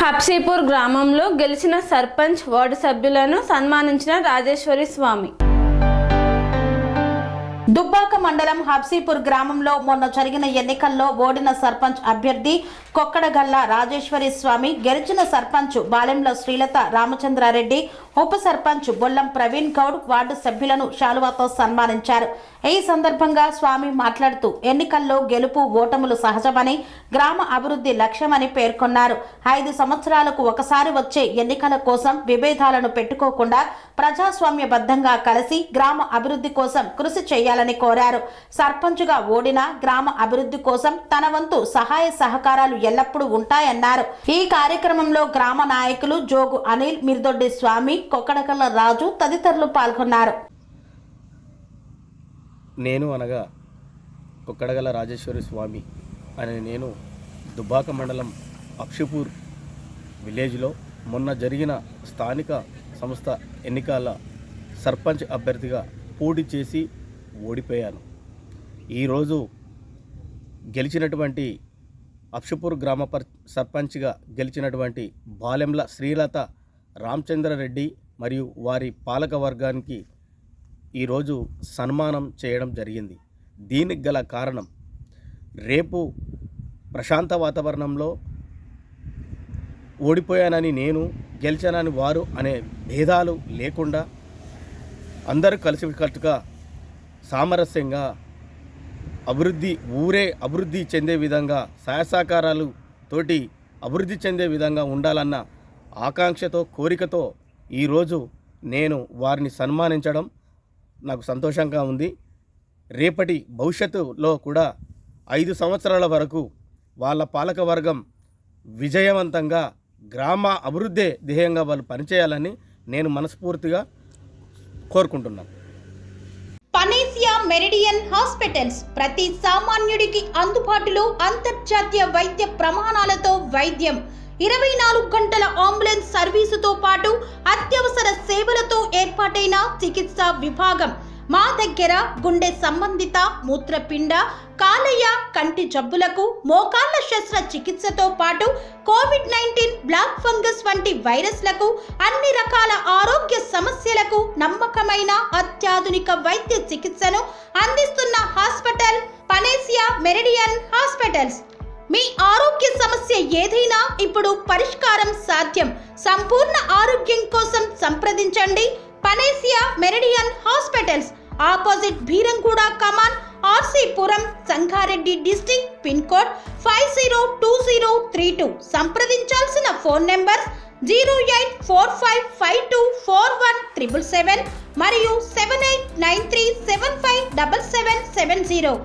హబ్సీపూర్ గ్రామంలో గెలిచిన సర్పంచ్ వార్డు సభ్యులను సన్మానించిన రాజేశ్వరి స్వామి. దుబ్బాక మండలం హబ్సీపూర్ గ్రామంలో మొన్న జరిగిన ఎన్నికల్లో ఓడిన సర్పంచ్ అభ్యర్థి కొక్కడగల్ల రాజేశ్వరి స్వామి, గెలిచిన సర్పంచ్ బాలెంల శ్రీలత రామచంద్రారెడ్డి, ఉప సర్పంచ్ బొల్లం ప్రవీణ్ గౌడ్ వార్డు సభ్యులను శాలువాతో సన్మానించారు. ఈ సందర్భంగా స్వామి మాట్లాడుతూ ఎన్నికల్లో గెలుపు ఓటములు సహజమని, గ్రామ అభివృద్ధి లక్ష్యమని పేర్కొన్నారు. 5 సంవత్సరాలకు ఒకసారి వచ్చే ఎన్నికల కోసం విభేదాలను పెట్టుకోకుండా ప్రజాస్వామ్యబద్ధంగా కలిసి గ్రామ అభివృద్ధి కోసం కృషి చేయాలని కోరారు. సర్పంచ్గా ఓడిన గ్రామ అభివృద్ధి కోసం తన వంతు సహాయ సహకారాలు ఎల్లప్పుడూ ఉంటాయన్నారు. ఈ కార్యక్రమంలో గ్రామ నాయకులు జోగు అనిల్, మిర్దొడ్డి స్వామి, కొక్కడకల్ల రాజు తదితరులు పాల్గొన్నారు. నేను అనగా కొక్కడగల రాజేశ్వరి స్వామి అనే నేను దుబ్బాక మండలం హబ్సీపూర్ విలేజ్లో మొన్న జరిగిన స్థానిక సంస్థ ఎన్నికల సర్పంచ్ అభ్యర్థిగా పోటీ చేసి ఓడిపోయాను. ఈరోజు గెలిచినటువంటి హబ్సీపూర్ గ్రామ సర్పంచ్గా గెలిచినటువంటి బాలెంల శ్రీలత రామచంద్రారెడ్డి మరియు వారి పాలక వర్గానికి ఈరోజు సన్మానం చేయడం జరిగింది. దీనికి గల కారణం, రేపు ప్రశాంత వాతావరణంలో ఓడిపోయానని నేను, గెలిచానని వారు అనే భేదాలు లేకుండా అందరూ కలిసికట్టుగా సామరస్యంగా ఊరే అభివృద్ధి చెందే విధంగా సహాయసహకారాలు తోటి అభివృద్ధి చెందే విధంగా ఉండాలన్న ఆకాంక్షతో, కోరికతో ఈరోజు నేను వారిని సన్మానించడం నాకు సంతోషంగా ఉంది. రేపటి భవిష్యత్తులో కూడా 5 సంవత్సరాల వరకు వాళ్ళ పాలకవర్గం విజయవంతంగా గ్రామ అభివృద్ధి ధ్యేయంగా వాళ్ళు పనిచేయాలని నేను మనస్ఫూర్తిగా కోరుకుంటున్నాను. పనేసియా మెరిడియన్ హాస్పిటల్స్ ప్రతి సామాన్యుడికి అందుబాటులో అంతర్జాతీయ వైద్య ప్రమాణాలతో వైద్యం, 24 గంటల అంబులెన్స్ సర్వీసుతో పాటు అత్యవసర సేవలతో ఏర్పాటైన చికిత్సా విభాగం. మా దగ్గర గుండె సంబంధిత, మూత్రపిండ, కాలేయ, కంటి జబ్బులకు, మోకాళ్ల శస్త్రచికిత్సతో పాటు కోవిడ్-19, బ్లాక్ ఫంగస్ వంటి వైరస్లకు, అన్ని రకాల ఆరోగ్య సమస్యలకు నమ్మకమైన అత్యాధునిక వైద్య చికిత్సను అందిస్తున్న హాస్పిటల్ పనేసియా మెరిడియన్ హాస్పిటల్స్. మీ ఆరోగ్య సమస్య ఏదైనా ఇప్పుడు పరిష్కారం సాధ్యం. సంపూర్ణ ఆరోగ్యం కోసం సంప్రదించండి Panacea Meridian hospitals, opposite Bheeramguda Kaman, RC Puram, Sangareddy district, pin code 502032. సంప్రదించాల్సిన ఫోన్ నెంబర్ 0845524177 మరియు 7893757770.